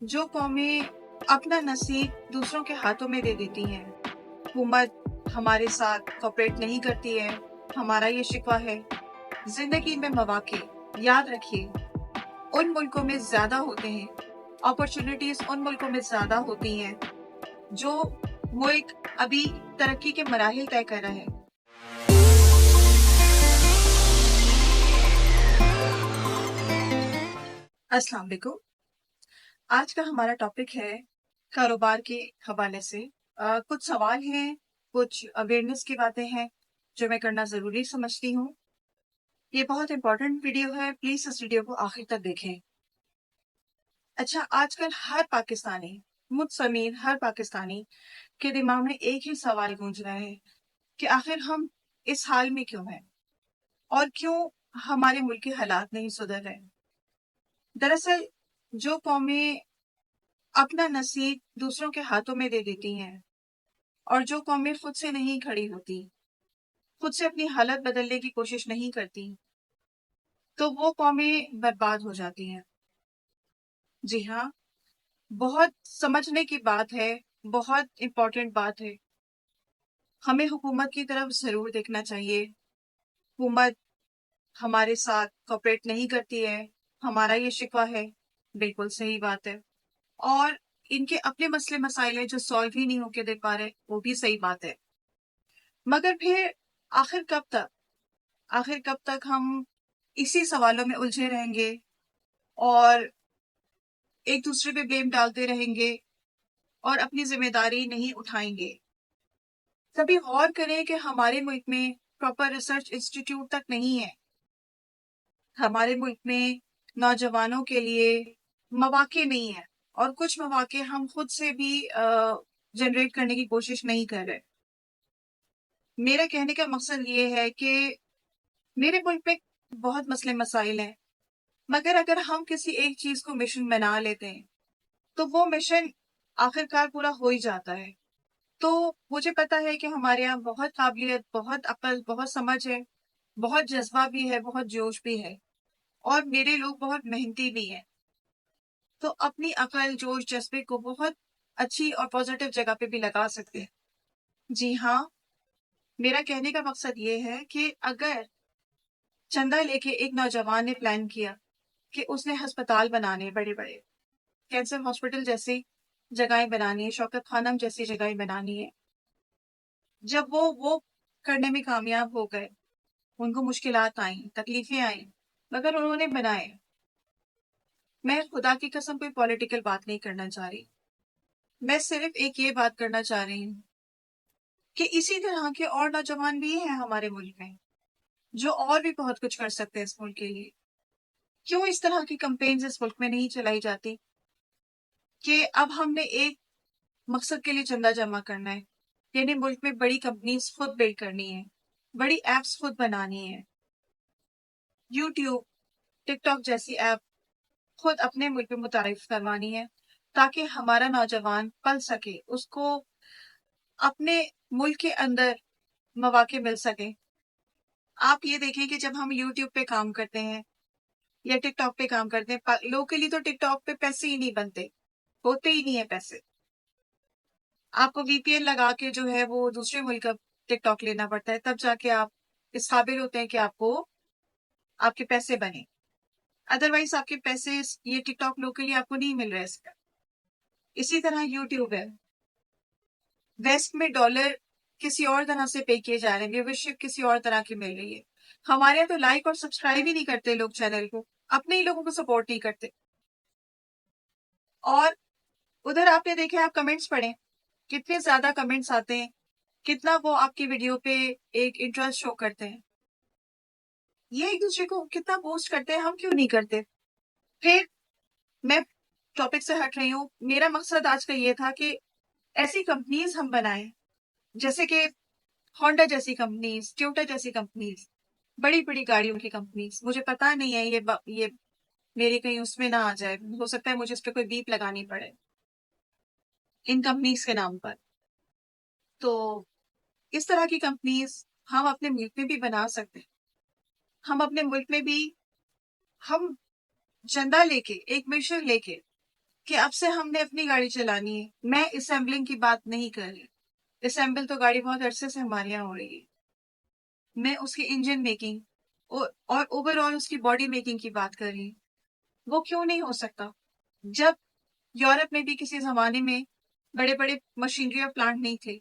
जो कौमें अपना नसीब दूसरों के हाथों में दे देती हैं, हुकूमत हमारे साथ कोऑपरेट नहीं करती है, हमारा ये शिकवा है। जिंदगी में मौके, याद रखिए, उन मुल्कों में ज़्यादा होते हैं, अपॉर्चुनिटीज़ उन मुल्कों में ज़्यादा होती हैं जो मुल्क अभी तरक्की के मराहिल तय कर रहे हैं। अस्सलाम वालेकुम। आज का हमारा टॉपिक है कारोबार के हवाले से। कुछ सवाल हैं, कुछ अवेयरनेस की बातें हैं जो मैं करना ज़रूरी समझती हूँ। ये बहुत इंपॉर्टेंट वीडियो है, प्लीज़ इस वीडियो को आखिर तक देखें। अच्छा, आजकल हर पाकिस्तानी, मुझ समेत हर पाकिस्तानी के दिमाग में एक ही सवाल गूंज रहा है कि आखिर हम इस हाल में क्यों हैं और क्यों हमारे मुल्क के हालात नहीं सुधर रहे। दरअसल जो कौमें अपना नसीब दूसरों के हाथों में दे देती हैं और जो कौमें खुद से नहीं खड़ी होती, खुद से अपनी हालत बदलने की कोशिश नहीं करती, तो वो कौमें बर्बाद हो जाती हैं। जी हाँ, बहुत समझने की बात है, बहुत इम्पोर्टेंट बात है। हमें हुकूमत की तरफ ज़रूर देखना चाहिए। हुकूमत हमारे साथ कोऑपरेट नहीं करती है, हमारा ये शिकवा है, बिल्कुल सही बात है। और इनके अपने मसले मसाइल हैं जो सॉल्व ही नहीं होके दे पा रहे, वो भी सही बात है। मगर फिर आखिर कब तक आखिर कब तक हम इसी सवालों में उलझे रहेंगे और एक दूसरे पे ब्लेम डालते रहेंगे और अपनी जिम्मेदारी नहीं उठाएंगे। कभी गौर करें कि हमारे मुल्क में प्रॉपर रिसर्च इंस्टीट्यूट तक नहीं है। हमारे मुल्क में नौजवानों के लिए मौके नहीं है और कुछ मौके हम खुद से भी जनरेट करने की कोशिश नहीं कर रहे। मेरा कहने का मकसद ये है कि मेरे मुल्क में बहुत मसले मसाइल हैं, मगर अगर हम किसी एक चीज को मिशन बना लेते हैं तो वो मिशन आखिरकार पूरा हो ही जाता है। तो मुझे पता है कि हमारे यहाँ बहुत काबिलियत, बहुत अक्ल, बहुत समझ है, बहुत जज्बा भी है, बहुत जोश भी है और मेरे लोग बहुत मेहनती भी हैं। तो अपनी अकल, जोश, जज्बे को बहुत अच्छी और पॉजिटिव जगह पे भी लगा सकते हैं। जी हाँ, मेरा कहने का मकसद ये है कि अगर चंदा लेके एक नौजवान ने प्लान किया कि उसने अस्पताल बनाने, बड़े बड़े कैंसर हॉस्पिटल जैसी जगहें बनानी है, शौकत खानम जैसी जगहें बनानी है, जब वो करने में कामयाब हो गए, उनको मुश्किलात आई, तकलीफें आई, मगर उन्होंने बनाए। मैं खुदा की कसम कोई पॉलिटिकल बात नहीं करना चाह रही, मैं सिर्फ एक ये बात करना चाह रही हूँ कि इसी तरह के और नौजवान भी हैं हमारे मुल्क में जो और भी बहुत कुछ कर सकते हैं इस मुल्क के लिए। क्यों इस तरह की कंपेन्स इस मुल्क में नहीं चलाई जाती कि अब हमने एक मकसद के लिए चंदा जमा करना है, यानी मुल्क में बड़ी कंपनीज खुद बिल्ड करनी है, बड़ी एप्स खुद बनानी है, यूट्यूब, टिकटॉक जैसी ऐप खुद अपने मुल्क में मुतारिफ करवानी है, ताकि हमारा नौजवान पल सके, उसको अपने मुल्क के अंदर मौके मिल सके। आप ये देखें कि जब हम यूट्यूब पे काम करते हैं या टिकटॉक पे काम करते हैं, लोकली तो टिकटॉक पे पैसे ही नहीं बनते, होते ही नहीं है पैसे। आपको वीपीएन लगा के जो है वो दूसरे मुल्क का टिकटॉक लेना पड़ता है, तब जाके आप इस काबिल होते हैं कि आपके पैसे बने। अदरवाइज आपके पैसे ये टिकटॉक लोकली आपको नहीं मिल रहा है इसका। इसी तरह यूट्यूब है, वेस्ट में डॉलर किसी और तरह से पे किए जा रहे हैं, व्यूवरशिप किसी और तरह की मिल रही है। हमारे यहाँ तो लाइक और सब्सक्राइब ही नहीं करते लोग चैनल को, अपने ही लोगों को सपोर्ट नहीं करते। और उधर आपने देखे, आप कमेंट्स पढ़ें, कितने ज्यादा कमेंट्स आते हैं, कितना वो आपकी वीडियो पे एक इंटरेस्ट शो करते हैं, ये एक दूसरे को कितना पोस्ट करते हैं, हम क्यों नहीं करते। फिर मैं टॉपिक से हट रही हूँ। मेरा मकसद आज का ये था कि ऐसी कंपनीज हम बनाएं, जैसे कि होंडा जैसी कंपनीज, टोयोटा जैसी कंपनीज, बड़ी बड़ी गाड़ियों की कंपनीज। मुझे पता नहीं है ये मेरी कहीं उसमें ना आ जाए, हो सकता है मुझे इस पे कोई बीप लगानी पड़े इन कंपनीज के नाम पर। तो इस तरह की कंपनीज हम अपने मुल्क में भी बना सकते हैं। हम अपने मुल्क में भी हम चंदा लेके, एक मिशन लेके کہ اب سے ہم نے اپنی گاڑی چلانی ہے. میں اسمبلنگ کی بات نہیں کر رہی. اسمبل تو گاڑی بہت عرصے سے ہمارے یہاں ہو رہی ہے. میں اس کی انجن میکنگ اور اوور آل اس کی باڈی میکنگ کی بات کر رہی ہوں. وہ کیوں نہیں ہو سکتا؟ جب یورپ میں بھی کسی زمانے میں بڑے بڑے مشینری اور پلانٹ نہیں تھے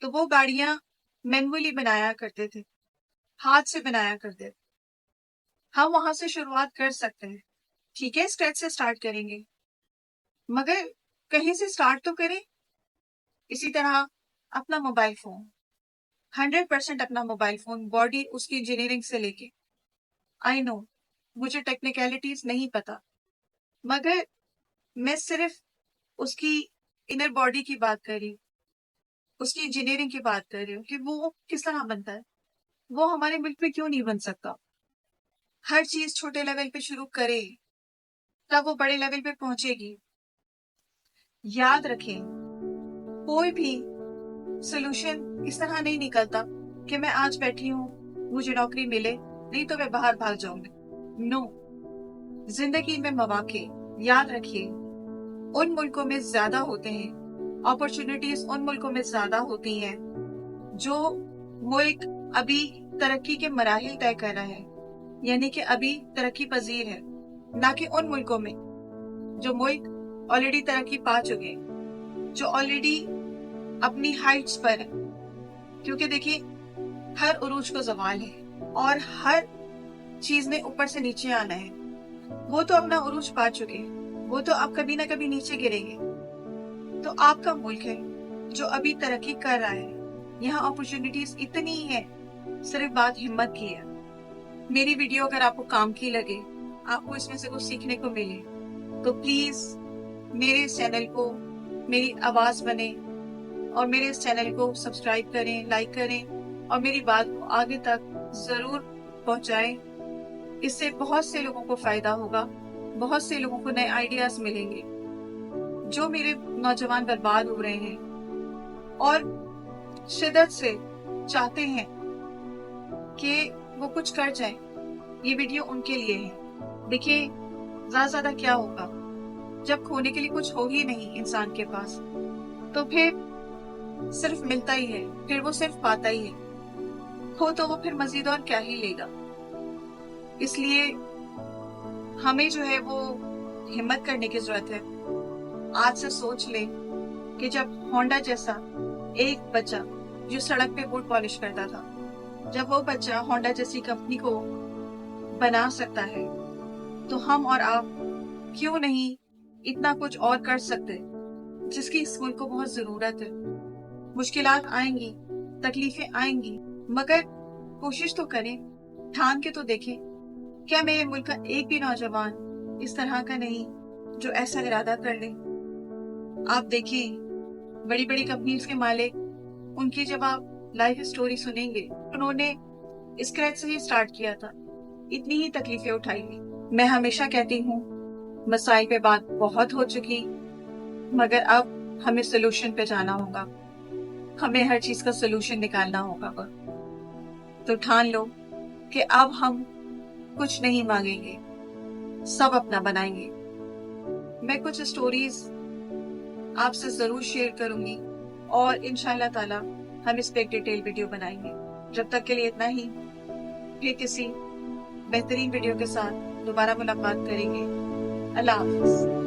تو وہ گاڑیاں مینولی بنایا کرتے تھے، ہاتھ سے بنایا کرتے تھے. ہم وہاں سے شروعات کر سکتے ہیں. ٹھیک ہے، اسکریچ سے سٹارٹ کریں گے مگر کہیں سے سٹارٹ تو کریں. اسی طرح اپنا موبائل فون 100% اپنا موبائل فون، باڈی اس کی انجینئرنگ سے لے کے، آئی نو مجھے ٹیکنیکلٹیز نہیں پتا، مگر میں صرف اس کی انر باڈی کی بات کر رہی ہوں، اس کی انجینئرنگ کی بات کر رہی ہوں کہ وہ کس طرح بنتا ہے. وہ ہمارے ملک میں کیوں نہیں بن سکتا؟ ہر چیز چھوٹے لیول پہ شروع کرے تب وہ بڑے لیول پہ پہنچے گی. یاد رکھیں، کوئی بھی سولوشن اس طرح نہیں نکلتا کہ میں آج بیٹھی ہوں مجھے نوکری ملے نہیں تو میں باہر بھاگ جاؤں گی. نو، زندگی میں مواقع یاد رکھیے ان ملکوں میں زیادہ ہوتے ہیں، اپرچونٹیز ان ملکوں میں زیادہ ہوتی ہیں جو ملک ابھی ترقی کے مراحل طے کر رہا ہے، یعنی کہ ابھی ترقی پذیر ہے، نہ کہ ان ملکوں میں جو ملک آلریڈی ترقی پا چکے، جو آلریڈی اپنی ہائٹس پر ہے. کیونکہ دیکھیے ہر عروج کو زوال ہے اور ہر چیز میں اوپر سے نیچے آنا ہے. وہ تو اپنا عروج پا چکے، وہ تو اب کبھی نہ کبھی نیچے گریں گے. تو آپ کا ملک ہے جو ابھی ترقی کر رہا ہے، یہاں اپرچونٹیز اتنی ہیں، صرف بات ہمت کی ہے. میری ویڈیو اگر آپ کو کام کی لگے، آپ کو اس میں سے کچھ سیکھنے کو ملے تو پلیز میرے اس چینل کو میری آواز بنے اور میرے اس چینل کو سبسکرائب کریں، لائک کریں اور میری بات کو آگے تک ضرور پہنچائیں. اس سے بہت سے لوگوں کو فائدہ ہوگا، بہت سے لوگوں کو نئے آئیڈیاز ملیں گے. جو میرے نوجوان برباد ہو رہے ہیں اور شدت سے چاہتے ہیں کہ وہ کچھ کر جائیں، یہ ویڈیو ان کے لیے ہے. دیکھیے زیادہ کیا ہوگا جب کھونے کے لیے کچھ ہو ہی نہیں انسان کے پاس، تو پھر صرف ملتا ہی ہے، پھر وہ صرف پاتا ہی ہے. کھو تو وہ پھر مزید اور کیا ہی لے گا. اس لیے ہمیں جو ہے وہ ہمت کرنے کی ضرورت ہے. آج سے سوچ لیں کہ جب ہونڈا جیسا ایک بچہ جو سڑک پہ بوٹ پالش کرتا تھا، جب وہ بچہ ہونڈا جیسی کمپنی کو بنا سکتا ہے تو ہم اور آپ کیوں نہیں اتنا کچھ اور کر سکتے جس کی اس ملک کو بہت ضرورت ہے. مشکلات آئیں گی، تکلیفیں آئیں گی، مگر کوشش تو کریں، ٹھان کے تو دیکھیں. کیا میرے ملک کا ایک بھی نوجوان اس طرح کا نہیں جو ایسا ارادہ کر لے؟ آپ دیکھیں بڑی بڑی کمپنیز کے مالک، ان کی جب آپ لائف سٹوری سنیں گے، انہوں نے اسکریچ سے ہی سٹارٹ کیا تھا، اتنی ہی تکلیفیں اٹھائی گی. میں ہمیشہ کہتی ہوں مسائل پہ بات بہت ہو چکی، مگر اب ہمیں سلوشن پہ جانا ہوگا، ہمیں ہر چیز کا سلوشن نکالنا ہوگا. تو ٹھان لو کہ اب ہم کچھ نہیں مانگیں گے، سب اپنا بنائیں گے. میں کچھ سٹوریز آپ سے ضرور شیئر کروں گی اور انشاءاللہ تعالی ہم اس پہ ایک ڈیٹیل ویڈیو بنائیں گے. جب تک کے لیے اتنا ہی، پھر کسی بہترین ویڈیو کے ساتھ دوبارہ ملاقات کریں گے. اللہ حافظ.